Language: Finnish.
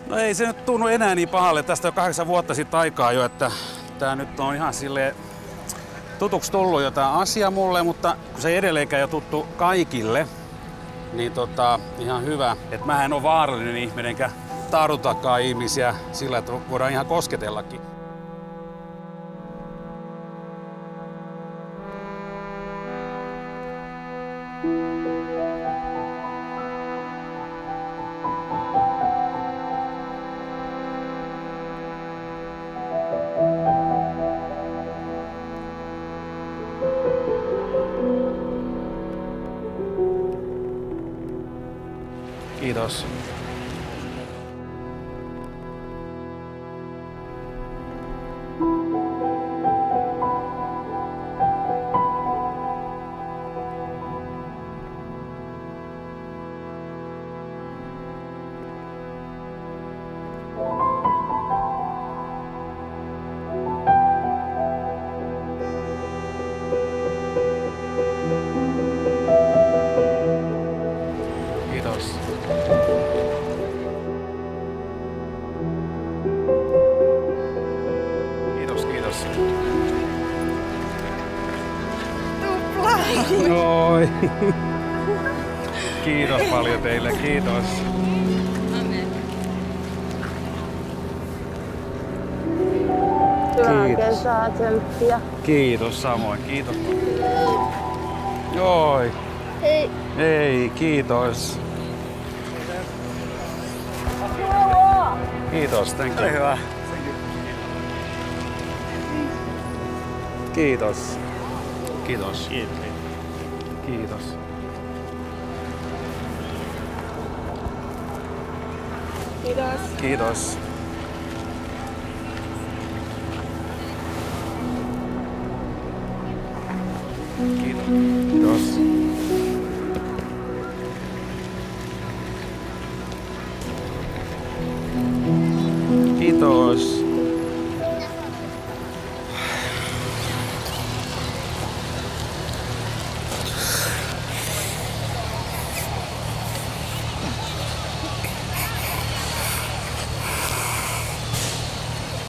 No ei se nyt tunnu enää niin pahalle. Tästä on 8 vuotta sitten aikaa jo, että tää nyt on ihan silleen tutuksi tullut jo tää asia mulle, mutta kun se ei edelleenkään jo tuttu kaikille, niin ihan hyvä, että mä en ole vaarallinen ihminen enkä tartutakaan ihmisiä sillä, että voidaan ihan kosketellakin. Kiitos. Kiitos. Kiitos. Oi. Kiitos paljon teille, kiitos. Hyvää kesää, tsemppiä. Kiitos samoin, kiitos. Oi. Hei. Ei, kiitos. Kiitos, thank you. Hyvä. Kiitos. Kiitos. Kiitos. Kiitos. Kiitos. Kiitos. Kiitos.